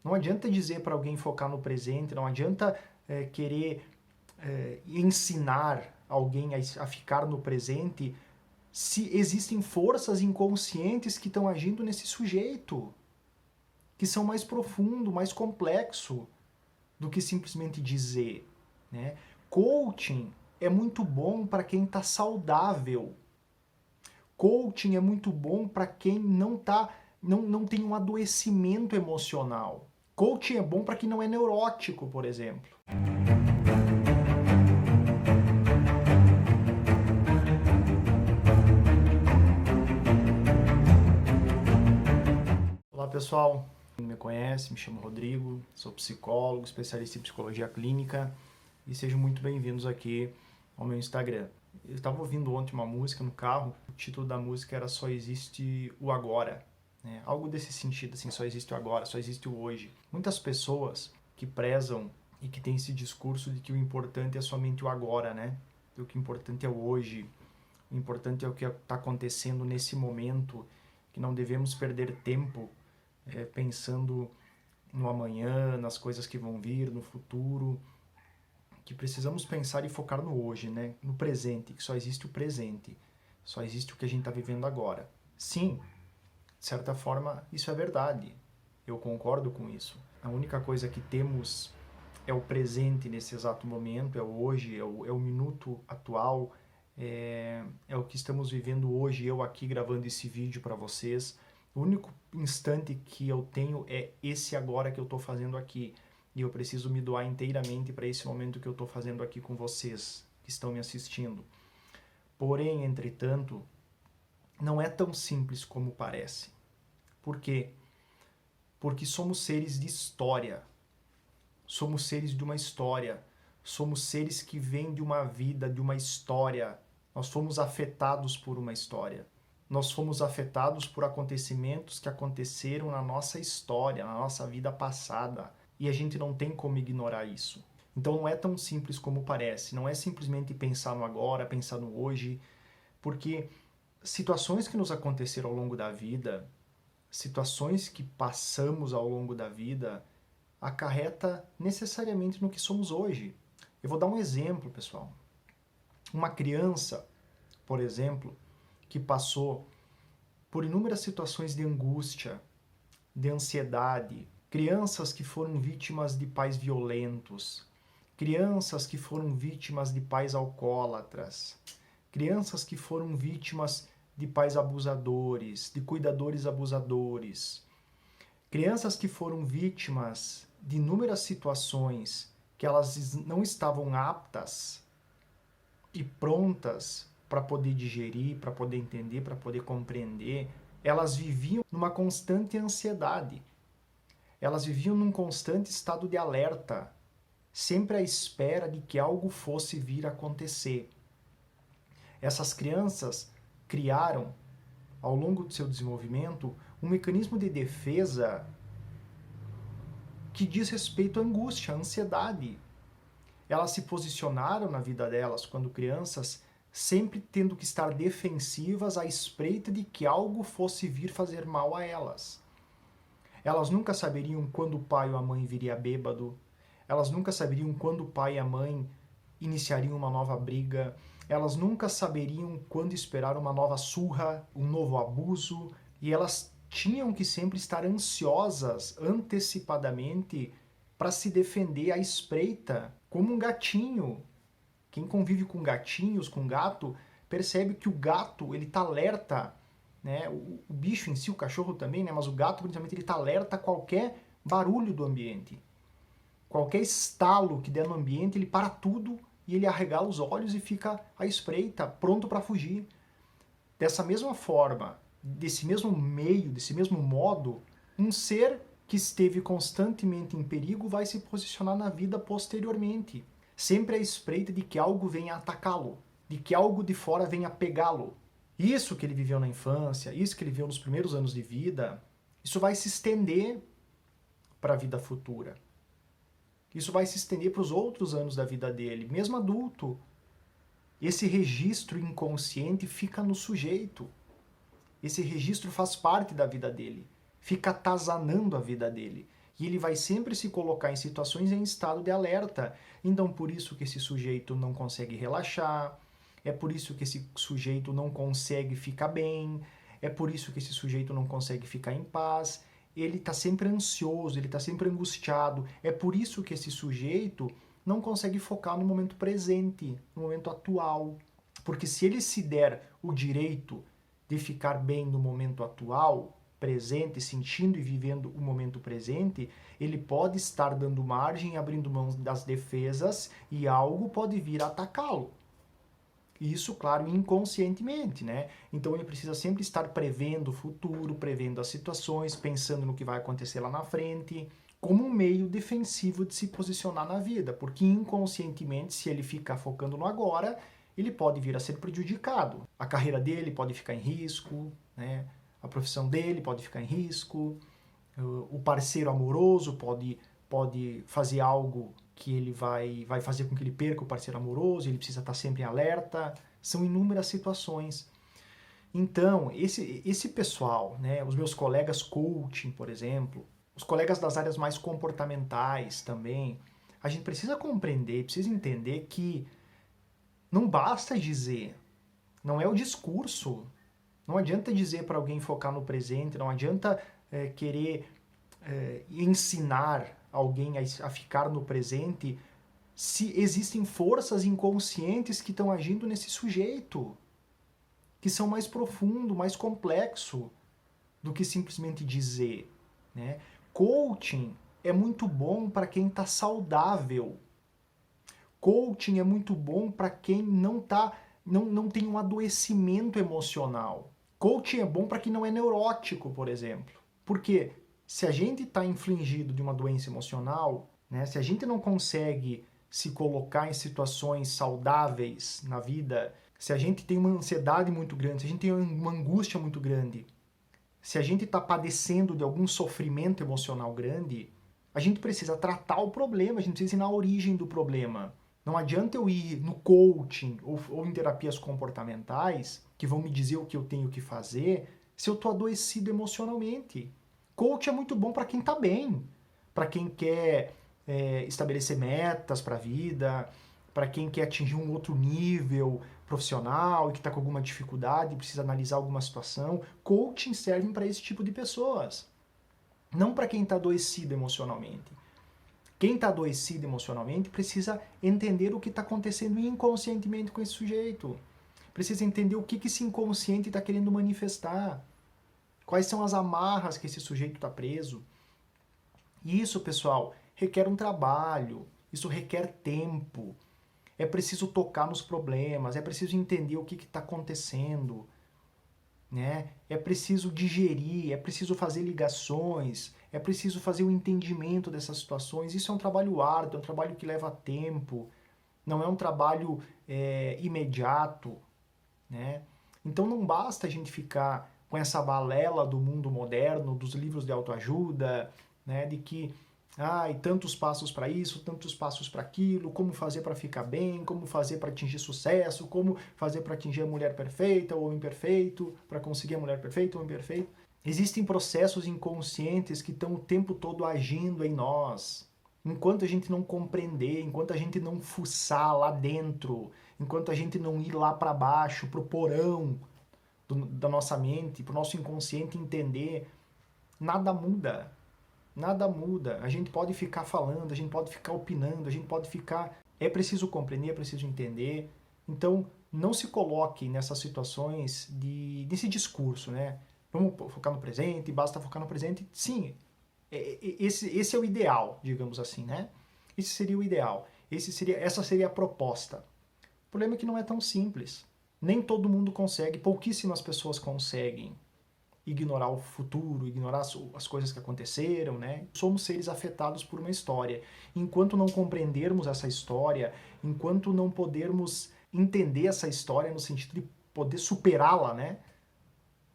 Não adianta dizer para alguém focar no presente, não adianta querer ensinar alguém a ficar no presente se existem forças inconscientes que estão agindo nesse sujeito, que são mais profundo, mais complexo do que simplesmente dizer, né? Coaching é muito bom para quem está saudável. Coaching é muito bom para quem não tem um adoecimento emocional. Coaching é bom para quem não é neurótico, por exemplo. Olá pessoal, quem me conhece, me chamo Rodrigo, sou psicólogo, especialista em psicologia clínica e sejam muito bem-vindos aqui ao meu Instagram. Eu estava ouvindo ontem uma música no carro, o título da música era Só Existe o Agora, né? Algo desse sentido, assim, só existe o agora, só existe o hoje. Muitas pessoas que prezam e que têm esse discurso de que o importante é somente o agora, né? O que é importante é o hoje, o importante é o que está acontecendo nesse momento, que não devemos perder tempo pensando no amanhã, nas coisas que vão vir, no futuro, que precisamos pensar e focar no hoje, né? No presente, que só existe o presente, só existe o que a gente está vivendo agora. Sim, de certa forma, isso é verdade. Eu concordo com isso. A única coisa que temos é o presente nesse exato momento, é o hoje, é o minuto atual, é o que estamos vivendo hoje, eu aqui gravando esse vídeo para vocês. O único instante que eu tenho é esse agora que eu estou fazendo aqui. E eu preciso me doar inteiramente para esse momento que eu estou fazendo aqui com vocês, que estão me assistindo. Porém, entretanto, não é tão simples como parece. Por quê? Porque somos seres de história. Somos seres de uma história. Somos seres que vêm de uma vida, de uma história. Nós fomos afetados por uma história. Nós fomos afetados por acontecimentos que aconteceram na nossa história, na nossa vida passada. E a gente não tem como ignorar isso. Então não é tão simples como parece. Não é simplesmente pensar no agora, pensar no hoje, porque situações que nos aconteceram ao longo da vida, situações que passamos ao longo da vida, acarreta necessariamente no que somos hoje. Eu vou dar um exemplo, pessoal. Uma criança, por exemplo, que passou por inúmeras situações de angústia, de ansiedade, crianças que foram vítimas de pais violentos, crianças que foram vítimas de pais alcoólatras, crianças que foram vítimas de pais abusadores, de cuidadores abusadores, crianças que foram vítimas de inúmeras situações que elas não estavam aptas e prontas para poder digerir, para poder entender, para poder compreender, elas viviam numa constante ansiedade. Elas viviam num constante estado de alerta, sempre à espera de que algo fosse vir a acontecer. Essas crianças criaram, ao longo do seu desenvolvimento, um mecanismo de defesa que diz respeito à angústia, à ansiedade. Elas se posicionaram na vida delas, quando crianças, sempre tendo que estar defensivas à espreita de que algo fosse vir fazer mal a elas. Elas nunca saberiam quando o pai ou a mãe viria bêbado, elas nunca saberiam quando o pai e a mãe iniciariam uma nova briga, elas nunca saberiam quando esperar uma nova surra, um novo abuso, e elas tinham que sempre estar ansiosas antecipadamente para se defender à espreita, como um gatinho. Quem convive com gatinhos, com gato, percebe que o gato ele está alerta, né? O bicho em si, o cachorro também, né? Mas o gato principalmente ele está alerta a qualquer barulho do ambiente. Qualquer estalo que der no ambiente, ele para tudo e ele arregala os olhos e fica à espreita, pronto para fugir. Dessa mesma forma, desse mesmo meio, desse mesmo modo, um ser que esteve constantemente em perigo vai se posicionar na vida posteriormente, sempre à espreita de que algo venha atacá-lo, de que algo de fora venha pegá-lo. Isso que ele viveu na infância, isso que ele viveu nos primeiros anos de vida, isso vai se estender para a vida futura. Isso vai se estender para os outros anos da vida dele, mesmo adulto. Esse registro inconsciente fica no sujeito. Esse registro faz parte da vida dele, fica atazanando a vida dele. E ele vai sempre se colocar em situações em estado de alerta. Então, por isso que esse sujeito não consegue relaxar, é por isso que esse sujeito não consegue ficar bem, é por isso que esse sujeito não consegue ficar em paz. Ele está sempre ansioso, ele está sempre angustiado. É por isso que esse sujeito não consegue focar no momento presente, no momento atual. Porque se ele se der o direito de ficar bem no momento atual, presente, sentindo e vivendo o momento presente, ele pode estar dando margem, abrindo mão das defesas e algo pode vir a atacá-lo. Isso, claro, inconscientemente, né? Então ele precisa sempre estar prevendo o futuro, prevendo as situações, pensando no que vai acontecer lá na frente, como um meio defensivo de se posicionar na vida, porque inconscientemente, se ele ficar focando no agora, ele pode vir a ser prejudicado. A carreira dele pode ficar em risco, né? A profissão dele pode ficar em risco, o parceiro amoroso pode fazer algo que ele vai fazer com que ele perca o parceiro amoroso, ele precisa estar sempre em alerta. São inúmeras situações. Então, esse pessoal, né, os meus colegas coaching, por exemplo, os colegas das áreas mais comportamentais também, a gente precisa compreender, precisa entender que não basta dizer, não é o discurso. Não adianta dizer para alguém focar no presente, não adianta querer ensinar alguém a ficar no presente se existem forças inconscientes que estão agindo nesse sujeito, que são mais profundo, mais complexo do que simplesmente dizer, né? Coaching é muito bom para quem está saudável. Coaching é muito bom para quem não tem um adoecimento emocional. Coaching é bom para quem não é neurótico, por exemplo. Porque se a gente está infligido de uma doença emocional, né, se a gente não consegue se colocar em situações saudáveis na vida, se a gente tem uma ansiedade muito grande, se a gente tem uma angústia muito grande, se a gente está padecendo de algum sofrimento emocional grande, a gente precisa tratar o problema, a gente precisa ir na origem do problema. Não adianta eu ir no coaching ou em terapias comportamentais que vão me dizer o que eu tenho que fazer se eu estou adoecido emocionalmente. Coach é muito bom para quem está bem, para quem quer estabelecer metas para a vida, para quem quer atingir um outro nível profissional e que está com alguma dificuldade e precisa analisar alguma situação. Coaching serve para esse tipo de pessoas, não para quem está adoecido emocionalmente. Quem está adoecido emocionalmente precisa entender o que está acontecendo inconscientemente com esse sujeito. Precisa entender o que esse inconsciente está querendo manifestar. Quais são as amarras que esse sujeito está preso. E isso, pessoal, requer um trabalho. Isso requer tempo. É preciso tocar nos problemas. É preciso entender o que está acontecendo. Né? É preciso digerir. É preciso fazer ligações. É preciso fazer o entendimento dessas situações. Isso é um trabalho árduo, é um trabalho que leva tempo, não é um trabalho imediato, né? Então não basta a gente ficar com essa balela do mundo moderno, dos livros de autoajuda, né? De que e tantos passos para isso, tantos passos para aquilo, como fazer para ficar bem, como fazer para atingir sucesso, como fazer para atingir a mulher perfeita ou o homem perfeito, para conseguir a mulher perfeita ou o homem perfeito. Existem processos inconscientes que estão o tempo todo agindo em nós. Enquanto a gente não compreender, enquanto a gente não fuçar lá dentro, enquanto a gente não ir lá para baixo, pro porão da nossa mente, pro nosso inconsciente entender, nada muda. Nada muda. A gente pode ficar falando, a gente pode ficar opinando, a gente pode ficar... É preciso compreender, é preciso entender. Então, não se coloque nessas situações desse discurso, né? Vamos focar no presente, basta focar no presente. Sim, esse é o ideal, digamos assim, né? Esse seria o ideal. Essa seria a proposta. O problema é que não é tão simples. Nem todo mundo consegue, pouquíssimas pessoas conseguem ignorar o futuro, ignorar as coisas que aconteceram, né? Somos seres afetados por uma história. Enquanto não compreendermos essa história, enquanto não podermos entender essa história no sentido de poder superá-la, né?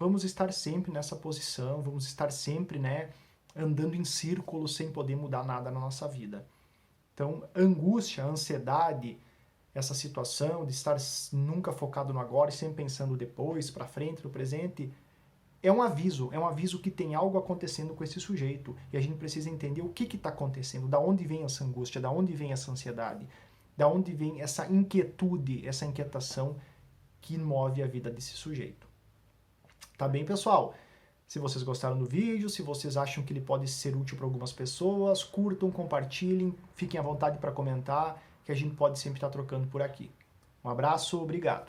Vamos estar sempre nessa posição, vamos estar sempre, né, andando em círculos sem poder mudar nada na nossa vida. Então, angústia, ansiedade, essa situação de estar nunca focado no agora e sempre pensando depois, para frente, no presente, é um aviso que tem algo acontecendo com esse sujeito. E a gente precisa entender o que está acontecendo, da onde vem essa angústia, da onde vem essa ansiedade, da onde vem essa inquietude, essa inquietação que move a vida desse sujeito. Tá bem, pessoal? Se vocês gostaram do vídeo, se vocês acham que ele pode ser útil para algumas pessoas, curtam, compartilhem, fiquem à vontade para comentar, que a gente pode sempre estar trocando por aqui. Um abraço, obrigado.